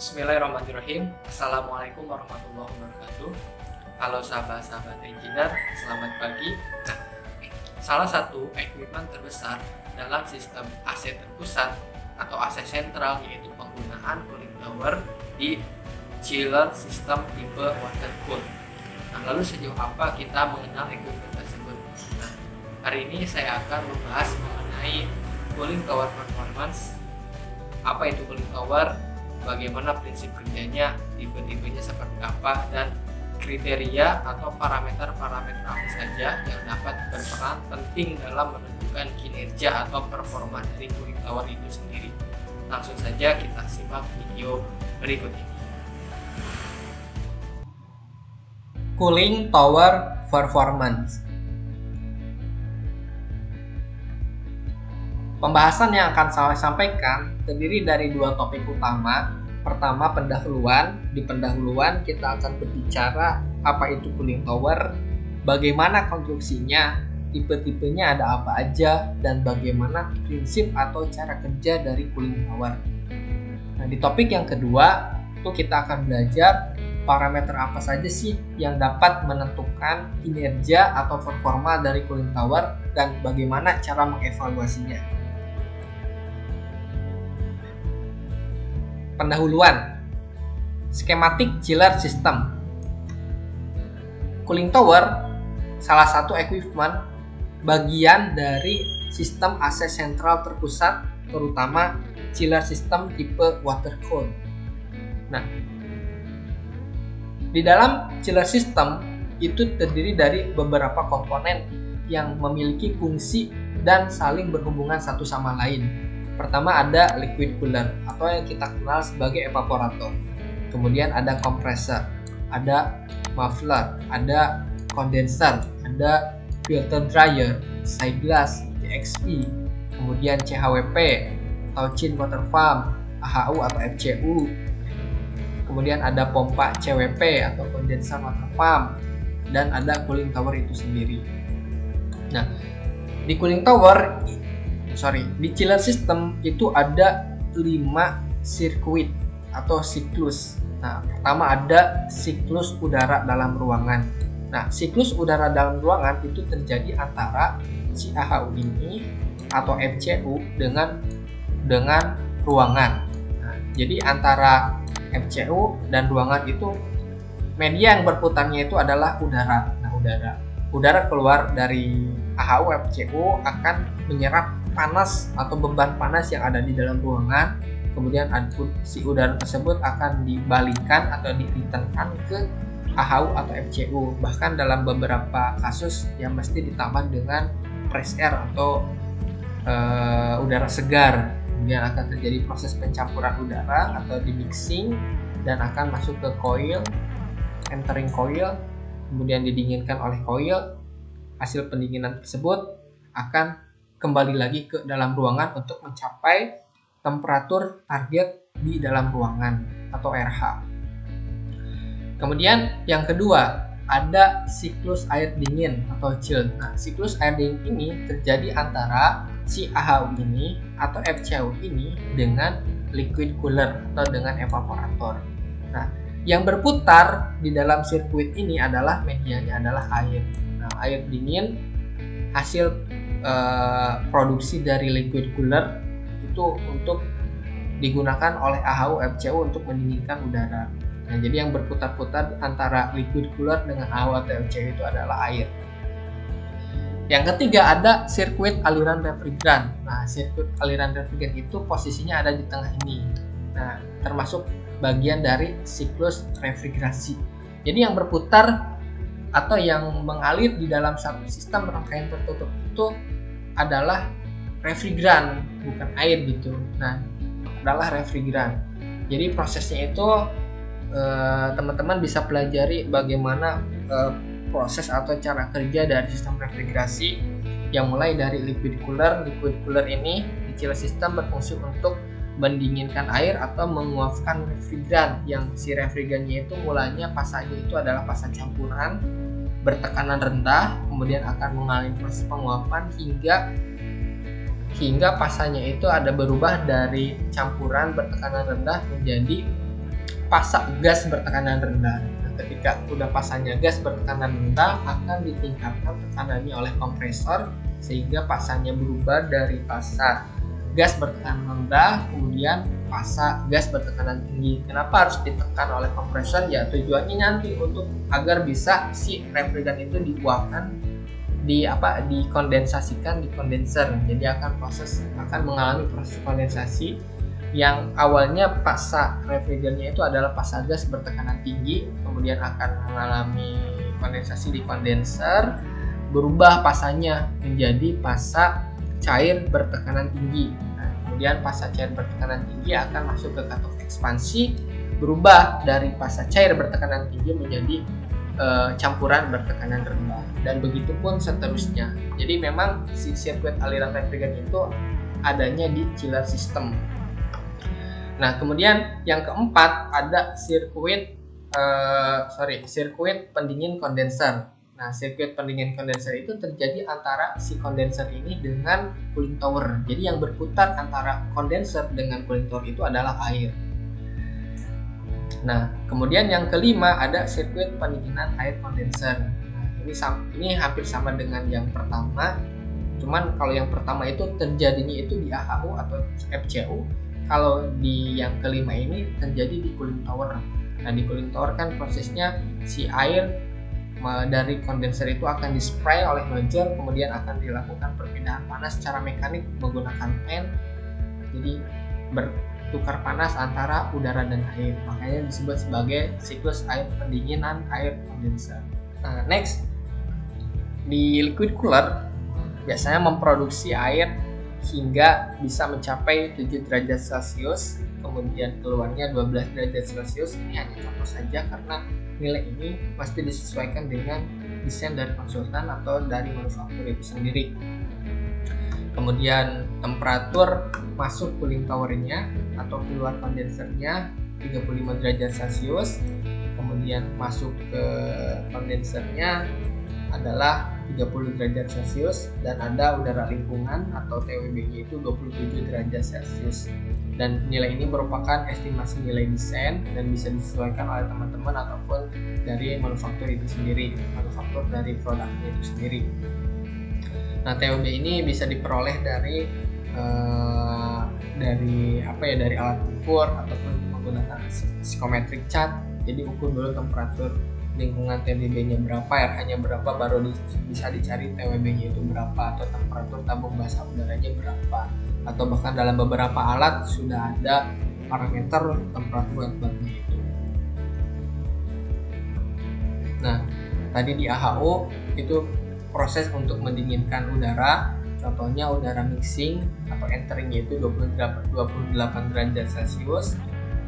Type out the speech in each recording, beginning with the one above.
Bismillahirrahmanirrahim. Assalamualaikum warahmatullahi wabarakatuh. Halo sahabat-sahabat engineer, selamat pagi. Nah, salah satu equipment terbesar dalam sistem AC terpusat atau AC sentral yaitu penggunaan cooling tower di chiller system tipe water cooled. Nah, lalu sejauh apa kita mengenal equipment tersebut? Nah, hari ini saya akan membahas mengenai cooling tower performance. Apa itu cooling tower? Bagaimana prinsip kerjanya, tipe-tipenya seperti apa, dan kriteria atau parameter-parameter apa saja yang dapat berperan penting dalam menentukan kinerja atau performa dari cooling tower itu sendiri. Langsung saja kita simak video berikut ini. Cooling tower performance. Pembahasan yang akan saya sampaikan terdiri dari dua topik utama. Pertama, pendahuluan. Di pendahuluan kita akan berbicara apa itu cooling tower, bagaimana konstruksinya, tipe-tipenya ada apa aja, dan bagaimana prinsip atau cara kerja dari cooling tower. Nah, di topik yang kedua itu kita akan belajar parameter apa saja sih yang dapat menentukan kinerja atau performa dari cooling tower dan bagaimana cara mengevaluasinya. Pendahuluan. Skematik chiller system. Cooling tower salah satu equipment bagian dari sistem AC sentral terpusat, terutama chiller system tipe water cooled. Nah, di dalam chiller system itu terdiri dari beberapa komponen yang memiliki fungsi dan saling berhubungan satu sama lain. Pertama ada liquid cooler atau yang kita kenal sebagai evaporator. Kemudian ada compressor, ada muffler, ada condenser, ada filter dryer, side glass, CXP, kemudian CHWP atau Chin Water Pump, AHU atau FCU. Kemudian ada pompa CWP atau condenser water pump, dan ada cooling tower itu sendiri. Nah, di chiller system itu ada 5 sirkuit atau siklus. Nah, pertama ada siklus udara dalam ruangan. Nah, siklus udara dalam ruangan itu terjadi antara si AHU ini atau FCU dengan ruangan. Nah, jadi antara FCU dan ruangan itu media yang berputarnya itu adalah udara. Nah, udara keluar dari AHU FCU akan menyerap panas atau beban panas yang ada di dalam ruangan, kemudian si udara tersebut akan dibalikan atau direturnkan ke AHU atau FCU. Bahkan dalam beberapa kasus yang mesti ditambah dengan fresh air atau udara segar. Kemudian akan terjadi proses pencampuran udara atau di mixing dan akan masuk ke coil, entering coil, kemudian didinginkan oleh coil. Hasil pendinginan tersebut akan kembali lagi ke dalam ruangan untuk mencapai temperatur target di dalam ruangan atau RH. Kemudian yang kedua ada siklus air dingin atau chill. Nah, siklus air dingin ini terjadi antara si AHU ini atau FCU ini dengan liquid cooler atau dengan evaporator. Nah, yang berputar di dalam sirkuit ini adalah medianya adalah air. Nah, air dingin hasil produksi dari liquid cooler itu untuk digunakan oleh AHU FCU untuk mendinginkan udara. Nah, jadi yang berputar-putar antara liquid cooler dengan AHU atau FCU itu adalah air. Yang ketiga ada sirkuit aliran refrigeran. Nah, sirkuit aliran refrigeran itu posisinya ada di tengah ini. Nah, termasuk bagian dari siklus refrigerasi. Jadi yang berputar atau yang mengalir di dalam satu sistem rangkaian tertutup itu adalah refrigeran, bukan air gitu. Nah, adalah refrigeran. Jadi prosesnya itu teman-teman bisa pelajari bagaimana proses atau cara kerja dari sistem refrigerasi yang mulai dari liquid cooler. Liquid cooler ini di chiller system berfungsi untuk mendinginkan air atau menguapkan refrigeran, yang si refrigerannya itu mulanya pasanya itu adalah pasa campuran bertekanan rendah, kemudian akan mengalami proses penguapan hingga pasanya itu ada berubah dari campuran bertekanan rendah menjadi pasak gas bertekanan rendah. Nah, ketika udah pasangnya gas bertekanan rendah, akan ditingkatkan tekanannya oleh kompresor sehingga pasangnya berubah dari pasak gas bertekanan rendah kemudian pasak gas bertekanan tinggi. Kenapa harus ditekan oleh kompresor? Ya tujuannya nanti untuk agar bisa si refrigeran itu diuapkan, dikondensasikan di kondenser. Jadi akan mengalami proses kondensasi yang awalnya pasak refrigerannya itu adalah pasak gas bertekanan tinggi, kemudian akan mengalami kondensasi di kondenser, berubah pasanya menjadi pasak cair bertekanan tinggi. Nah, kemudian pasak cair bertekanan tinggi akan masuk ke katup ekspansi, berubah dari pasak cair bertekanan tinggi menjadi campuran bertekanan rendah, dan begitu pun seterusnya. Jadi memang si sirkuit aliran refrigeran itu adanya di chiller system. Nah, kemudian yang keempat ada sirkuit pendingin kondenser. Nah, sirkuit pendingin kondenser itu terjadi antara si kondenser ini dengan cooling tower. Jadi yang berputar antara kondenser dengan cooling tower itu adalah air. Nah, kemudian yang kelima ada sirkuit pendinginan air kondenser. Nah, ini hampir sama dengan yang pertama. Cuman kalau yang pertama itu terjadinya itu di AHU atau FCU. Kalau di yang kelima ini terjadi di cooling tower. Nah, di cooling tower kan prosesnya si air dari kondenser itu akan dispray oleh nozzle, kemudian akan dilakukan perpindahan panas secara mekanik menggunakan fan. Jadi bertukar panas antara udara dan air. Makanya disebut sebagai siklus air pendinginan air kondenser. Nah, next di liquid cooler biasanya memproduksi air hingga bisa mencapai 7 derajat Celcius, kemudian keluarnya 12 derajat Celcius. Ini hanya contoh saja karena nilai ini pasti disesuaikan dengan desain dari konsultan atau dari manufaktur itu sendiri. Kemudian temperatur masuk cooling towernya atau keluar kondensernya 35 derajat Celcius, kemudian masuk ke kondensernya adalah 30 derajat Celcius, dan ada udara lingkungan atau TWB-nya itu 27 derajat Celcius. Dan nilai ini merupakan estimasi nilai desain dan bisa disesuaikan oleh teman-teman ataupun dari manufaktur itu sendiri, manufaktur dari produknya itu sendiri. Nah, TWB ini bisa diperoleh dari alat ukur ataupun menggunakan psychometric chart. Jadi ukur dulu temperatur lingkungan TWB-nya berapa, RH-nya berapa, baru bisa dicari TWB-nya itu berapa, atau temperatur tabung basah udaranya berapa, atau bahkan dalam beberapa alat sudah ada parameter temperatur wet-bulbnya itu. Nah, tadi di AHU itu proses untuk mendinginkan udara, contohnya udara mixing atau entering yaitu 28 derajat Celcius.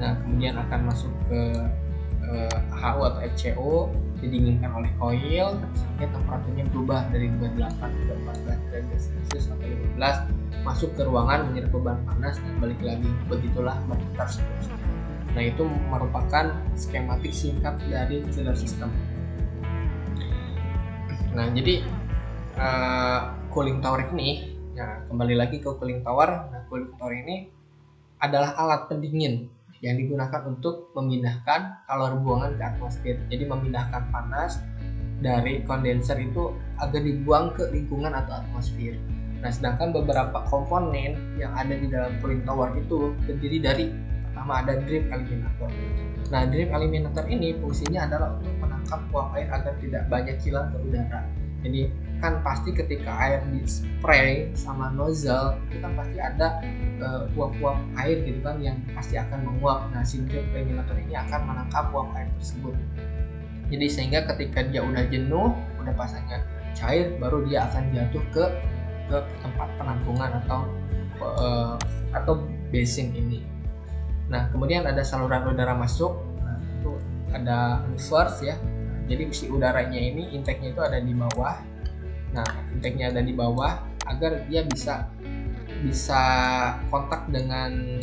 Nah, kemudian akan masuk ke AHU atau FCO, didinginkan oleh coil sehingga temperaturnya berubah dari 28 ke 14 derajat Celcius atau 15, masuk ke ruangan menyerap beban panas dan balik lagi, begitulah berputar seterusnya. Nah, itu merupakan skematik singkat dari chiller system. Nah, jadi cooling tower ini, ya kembali lagi ke cooling tower. Nah, cooling tower ini adalah alat pendingin yang digunakan untuk memindahkan kalor buangan ke atmosfer. Jadi memindahkan panas dari kondenser itu agar dibuang ke lingkungan atau atmosfer. Nah, sedangkan beberapa komponen yang ada di dalam cooling tower itu terdiri dari, pertama ada drip eliminator. Nah, drip eliminator ini fungsinya adalah untuk menangkap uap air agar tidak banyak hilang ke udara. Jadi kan pasti ketika air di spray sama nozzle itu kan pasti ada uap-uap air gitu kan yang pasti akan menguap. Nah, si drip eliminator ini akan menangkap uap air tersebut. Jadi sehingga ketika dia udah jenuh, udah pasangnya cair, baru dia akan jatuh ke tempat penampungan atau basin ini. Nah, kemudian ada saluran udara masuk. Nah, itu ada reverse ya. Nah, jadi si udaranya ini intake-nya itu ada di bawah. Nah, intake-nya ada di bawah agar dia bisa kontak dengan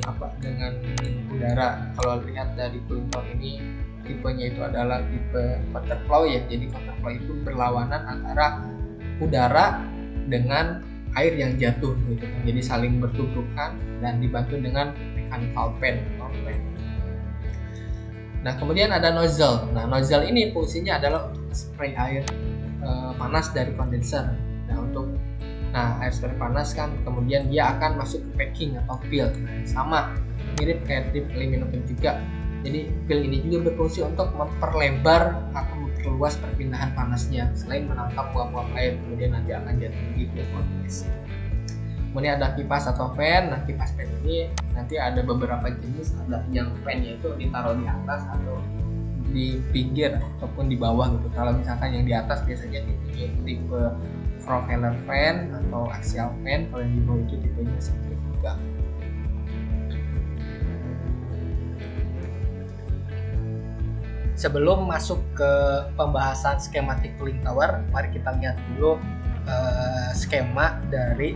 udara. Kalau lihat dari cooling tower ini, tipenya itu adalah tipe counterflow ya. Jadi counterflow itu berlawanan antara udara dengan air yang jatuh gitu kan. Jadi saling bertubukan dan dibantu dengan mechanical fan. Nah, kemudian ada nozzle. Nah, nozzle ini fungsinya adalah untuk spray air panas dari kondenser. Nah, air spray panas kan kemudian dia akan masuk ke packing atau peel. Nah, sama mirip kayak tip eliminator juga. Jadi peel ini juga berfungsi untuk memperlebar atau memperluas perpindahan panasnya. Selain menangkap uap-uap air, kemudian nanti akan jatuh lagi ke kondensasi. Kemudian ada kipas atau fan. Nah, kipas fan ini nanti ada beberapa jenis. Ada yang fan-nya itu ditaruh di atas atau di pinggir ataupun di bawah gitu. Kalau misalkan yang di atas biasanya tipe propeller fan atau axial fan. Kalau yang di bawah itu tipenya sentrifuga. Sebelum masuk ke pembahasan skematik cooling tower, mari kita lihat dulu skema dari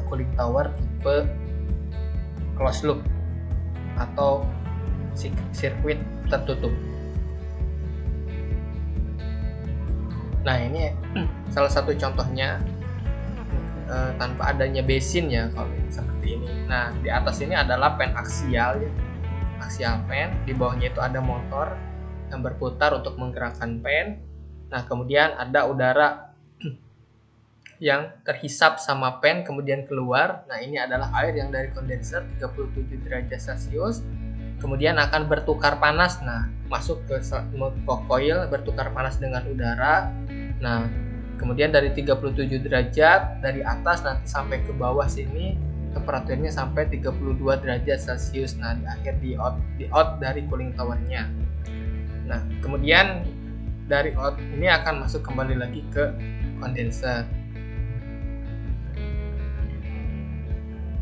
cooling tower tipe closed loop atau sirkuit tertutup. Nah, ini salah satu contohnya tanpa adanya basin ya, kalau seperti ini. Nah, di atas ini adalah fan aksial ya, aksial fan. Di bawahnya itu ada motor yang berputar untuk menggerakkan fan. Nah, kemudian ada udara yang terhisap sama fan kemudian keluar. Nah, ini adalah air yang dari kondenser 37 derajat Celcius kemudian akan bertukar panas. Nah, masuk ke coil, bertukar panas dengan udara. Nah, kemudian dari 37 derajat dari atas nanti sampai ke bawah sini temperaturnya sampai 32 derajat Celcius. Nah, di akhir di out dari cooling towernya. Nah, kemudian dari out ini akan masuk kembali lagi ke kondenser.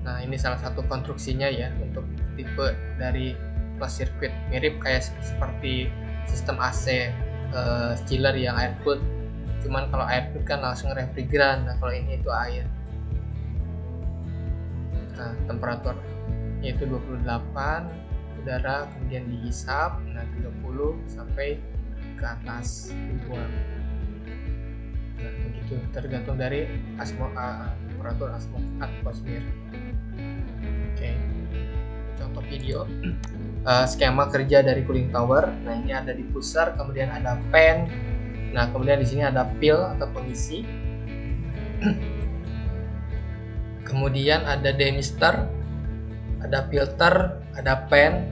Nah, ini salah satu konstruksinya ya untuk tipe dari closed circuit, mirip kayak seperti sistem AC chiller yang air cooled. Cuman kalau air cooled kan langsung refrigeran. Nah, kalau ini itu air. Nah, temperatur yaitu 28, udara kemudian dihisap, nah 30 sampai ke atas dibuang. Nah, begitu tergantung dari temperatur atmosfer. Oke, contoh video skema kerja dari cooling tower. Nah, ini ada diffuser, kemudian ada fan. Nah, kemudian di sini ada peel atau pengisi. Kemudian ada demister, ada filter, ada fan.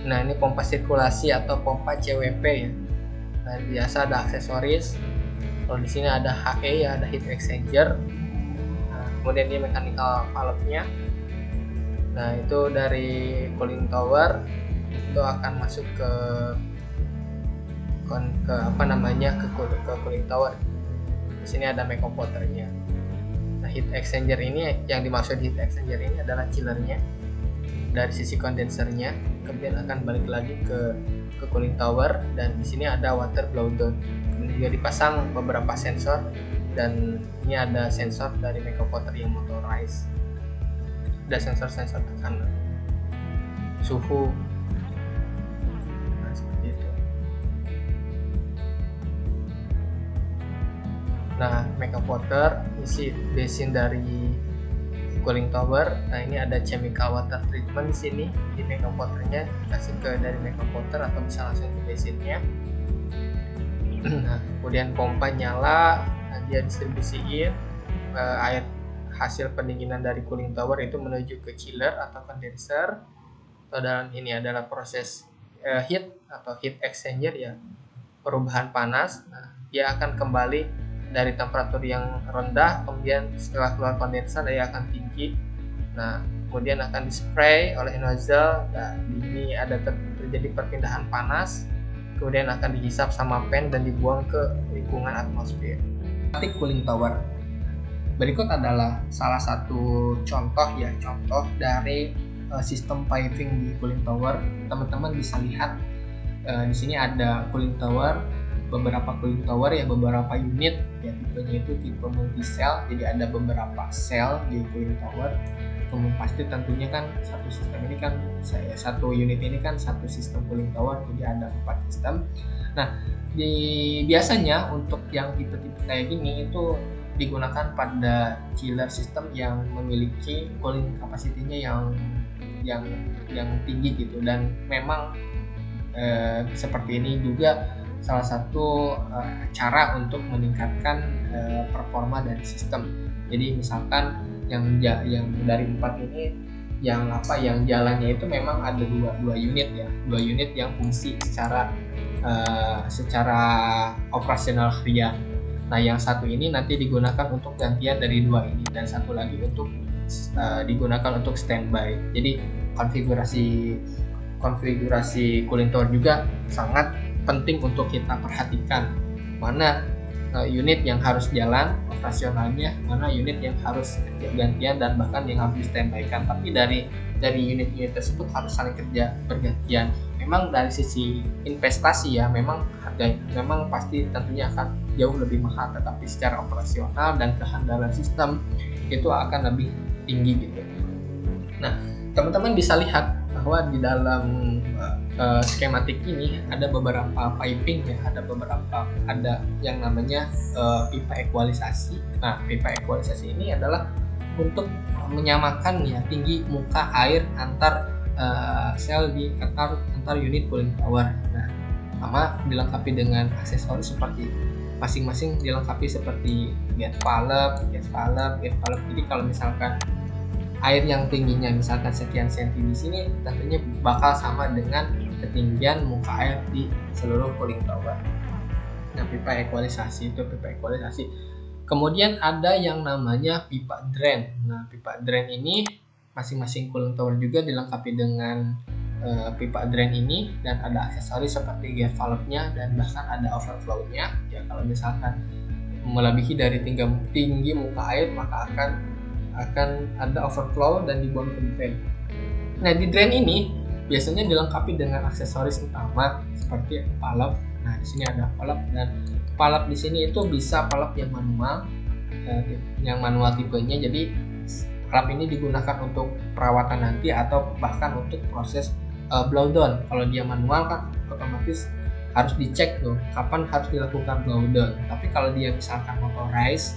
Nah, ini pompa sirkulasi atau pompa CWP ya. Nah, biasa ada aksesoris. Kalau di sini ada HE ya, ada heat exchanger. Nah, kemudian ini mechanical valve-nya. Nah, itu dari cooling tower itu akan masuk ke cooling tower. Di sini ada microporternya. Nah, heat exchanger ini, yang dimaksud heat exchanger ini adalah chillernya dari sisi kondensernya, kemudian akan balik lagi ke cooling tower. Dan di sini ada water blow down. Kemudian juga dipasang beberapa sensor, dan ini ada sensor dari microporter yang motorized. Ada sensor-sensor tekanan, suhu. Nah, seperti itu. Nah, microporter isi basin dari cooling tower. Nah, ini ada chemical water treatment di sini di microporternya, dikasih ke dari microporter atau bisa langsung ke basinnya. Nah, kemudian pompa nyala, nah dia distribusiin air hasil pendinginan dari cooling tower itu menuju ke chiller atau kondenser. Dan ini adalah proses heat atau heat exchanger ya, perubahan panas. Nah, dia akan kembali dari temperatur yang rendah, kemudian setelah keluar kondenser dia akan tinggi. Nah, kemudian akan dispray oleh nozzle. Nah, ini ada terjadi perpindahan panas, kemudian akan dihisap sama fan dan dibuang ke lingkungan atmosfer. Cooling tower. Berikut adalah salah satu contoh dari sistem piping di cooling tower. Teman-teman bisa lihat di sini ada cooling tower, beberapa cooling tower ya, beberapa unit ya, tipenya itu tipe multi cell. Jadi ada beberapa cell di cooling tower. Kemudian pasti tentunya kan satu sistem ini kan satu unit ini kan satu sistem cooling tower, jadi ada 4 sistem. Nah, biasanya untuk yang tipe-tipe kayak gini itu digunakan pada chiller system yang memiliki cooling capacity-nya yang yang tinggi gitu. Dan memang seperti ini juga salah satu cara untuk meningkatkan performa dari sistem. Jadi misalkan yang dari 4 ini yang jalannya itu memang ada dua unit ya, 2 unit yang fungsi secara operasional harian. Nah, yang satu ini nanti digunakan untuk gantian dari 2 ini, dan satu lagi untuk digunakan untuk standby. Jadi konfigurasi cooling tower juga sangat penting untuk kita perhatikan, mana unit yang harus jalan operasionalnya, mana unit yang harus gantian dan bahkan yang harus standby-kan. Tapi dari unit-unit tersebut harus saling kerja bergantian. Memang dari sisi investasi ya, memang harga memang pasti tentunya akan jauh lebih mahal, tetapi secara operasional dan kehandalan sistem itu akan lebih tinggi gitu. Nah, teman-teman bisa lihat bahwa di dalam skematik ini ada beberapa piping ya, ada yang namanya pipa ekualisasi. Nah, pipa ekualisasi ini adalah untuk menyamakan ya tinggi muka air antar sel di antar unit cooling tower. Nah, sama dilengkapi dengan aksesoris seperti masing-masing dilengkapi seperti gate valve. Jadi kalau misalkan air yang tingginya misalkan sekian senti di sini, tentunya bakal sama dengan ketinggian muka air di seluruh cooling tower. Nah, pipa ekualisasi. Kemudian ada yang namanya pipa drain. Nah, pipa drain ini masing-masing cooling tower juga dilengkapi dengan pipa drain ini, dan ada aksesoris seperti gate valve-nya dan bahkan ada overflow-nya. Ya, kalau misalkan melebihi dari tinggi muka air, maka akan ada overflow dan dibuang ke drain. Nah, di drain ini biasanya dilengkapi dengan aksesoris utama seperti valve. Nah, di sini ada valve, dan valve di sini itu bisa valve yang manual tipenya. Jadi valve ini digunakan untuk perawatan nanti atau bahkan untuk proses blowdown. Kalau dia manual kan otomatis harus dicek tuh kapan harus dilakukan blowdown. Tapi kalau dia misalkan motorized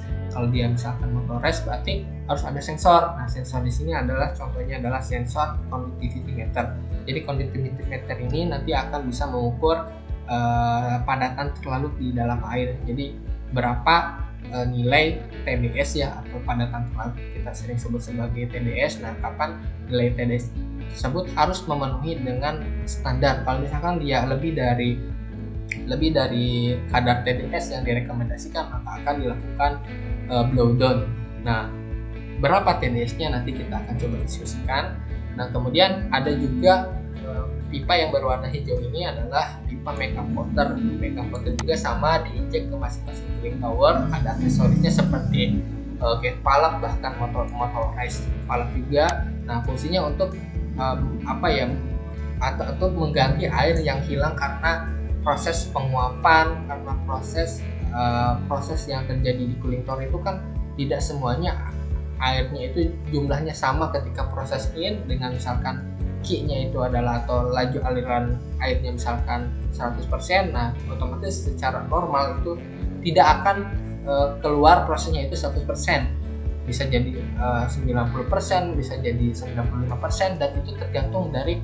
berarti harus ada sensor. Nah, sensor di sini contohnya adalah sensor conductivity meter. Jadi conductivity meter ini nanti akan bisa mengukur padatan terlalu di dalam air. Jadi berapa nilai TDS ya, atau padatan terlalu kita sering sebut sebagai TDS. Nah, kapan nilai TDS tersebut harus memenuhi dengan standar. Kalau misalkan dia lebih dari kadar TDS yang direkomendasikan, maka akan dilakukan blowdown. Nah, berapa TDS-nya nanti kita akan coba diskusikan. Nah, kemudian ada juga pipa yang berwarna hijau ini adalah pipa makeup water. Makeup water juga sama diinjek ke masing-masing cooling tower. Ada aksesorisnya seperti gate valve, bahkan motorized valve juga. Nah, fungsinya untuk untuk mengganti air yang hilang karena proses penguapan, karena proses yang terjadi di cooling tower itu kan tidak semuanya airnya itu jumlahnya sama ketika proses in dengan misalkan Q-nya itu adalah atau laju aliran airnya misalkan 100%. Nah, otomatis secara normal itu tidak akan keluar prosesnya itu 100%. Bisa jadi 90%, bisa jadi 95%, dan itu tergantung dari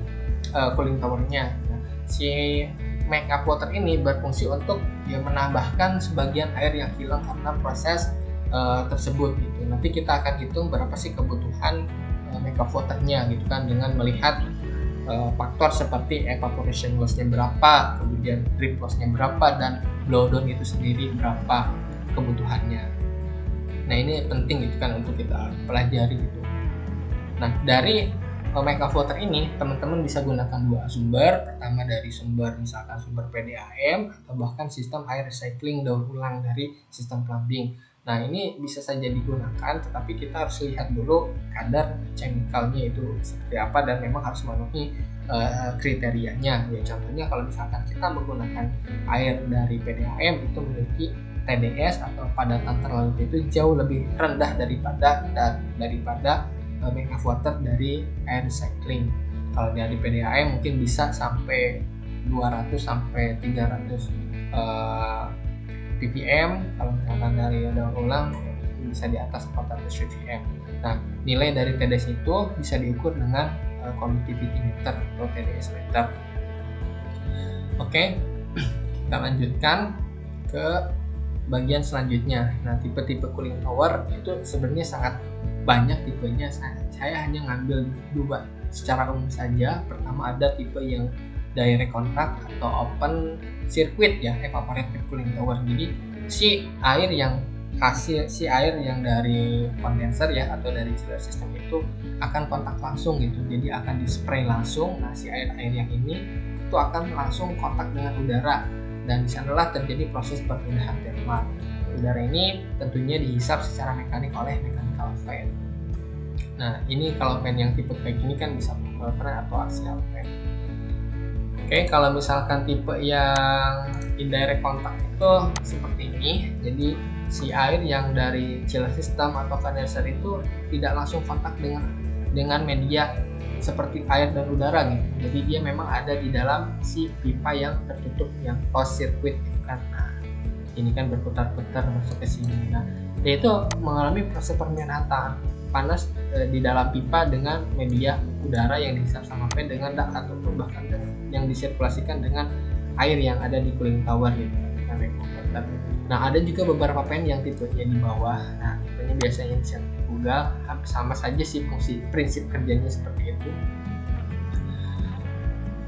cooling towernya. Nah, si makeup water ini berfungsi untuk menambahkan sebagian air yang hilang karena proses tersebut gitu. Nanti kita akan hitung berapa sih kebutuhan makeup waternya gitu kan, dengan melihat faktor seperti evaporation loss-nya berapa, kemudian drip loss-nya berapa, dan blowdown itu sendiri berapa kebutuhannya. Nah, ini penting gitu kan untuk kita pelajari gitu. Nah, dari makeup water ini teman-teman bisa gunakan 2 sumber. Pertama dari sumber misalkan sumber PDAM atau bahkan sistem air recycling daur ulang dari sistem plumbing. Nah, ini bisa saja digunakan, tetapi kita harus lihat dulu kadar chemicalnya itu seperti apa dan memang harus memenuhi kriterianya. Ya, contohnya kalau misalkan kita menggunakan air dari PDAM itu memiliki TDS atau padatan terlalu itu jauh lebih rendah daripada makeup water dari air recycling. Kalau dari PDAM mungkin bisa sampai 200 sampai 300 ppm. Kalau misalkan dari daur ulang bisa di atas 400 ppm. Nah, nilai dari TDS itu bisa diukur dengan conductivity meter atau TDS meter. Oke, kita lanjutkan ke bagian selanjutnya. Nah, tipe-tipe cooling tower itu sebenarnya sangat banyak tipenya. Saya hanya ngambil dua secara umum saja. Pertama ada tipe yang direct contact atau open circuit ya, evaporative cooling tower. Jadi si air yang dari kondenser ya atau dari chiller system itu akan kontak langsung gitu. Jadi akan di spray langsung. Nah, si air yang ini itu akan langsung kontak dengan udara, dan di sanalah terjadi proses perpindahan thermal. Udara ini tentunya dihisap secara mekanik oleh mechanical fan. Nah, ini kalau fan yang tipe kayak gini kan bisa power fan atau axial fan. Oke, kalau misalkan tipe yang indirect contact itu seperti ini. Jadi si air yang dari chiller system atau condenser itu tidak langsung kontak dengan media seperti air dan udara gitu. Jadi dia memang ada di dalam si pipa yang tertutup, yang closed circuit kan. Nah, ini kan berputar-putar masuk ke sini. Nah, dia itu mengalami proses perpindahan panas di dalam pipa dengan media udara yang dihisap sama fan dengan ataupun bahkan yang disirkulasikan dengan air yang ada di cooling tower gitu. Nah, ada juga beberapa fan yang tipenya di bawah. Nah, tipenya biasanya bisa Google, sama saja sih prinsip kerjanya seperti itu.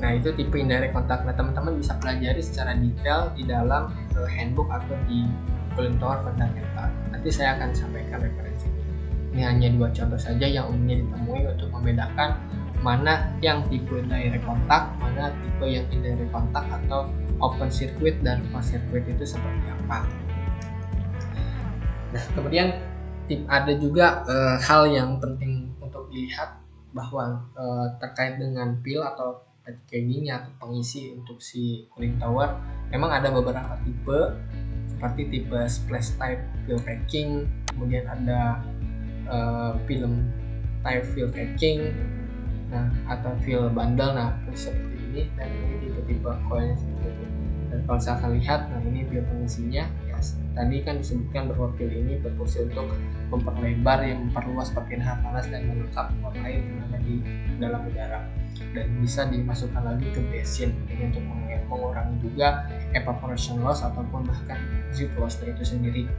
Nah, itu tipe indirect contact. Nah, teman-teman bisa pelajari secara detail di dalam handbook atau di cooling tower fundamental. Nanti saya akan sampaikan referensinya. Ini hanya dua contoh saja yang umumnya ditemui untuk membedakan mana yang tipe direct contact, mana tipe yang indirect contact atau open circuit dan closed circuit itu seperti apa. Nah, kemudian ada juga hal yang penting untuk dilihat bahwa terkait dengan pil atau packaging atau pengisi untuk si cooling tower, memang ada beberapa tipe seperti tipe splash type fill packing, kemudian ada film type fill packing, nah atau fill bundle. Nah, seperti ini, dan ini tipe-tipe coil seperti itu. Dan kalau saya akan lihat, nah ini pil pengisinya ya, tadi kan disebutkan bahwa pil ini berfungsi untuk memperlebar, yang memperluas perpindahan panas dan mengungkap uap air yang ada di dalam udara, dan bisa dimasukkan lagi ke basin ini untuk mengurangi juga evaporation loss ataupun bahkan zip loss itu sendiri.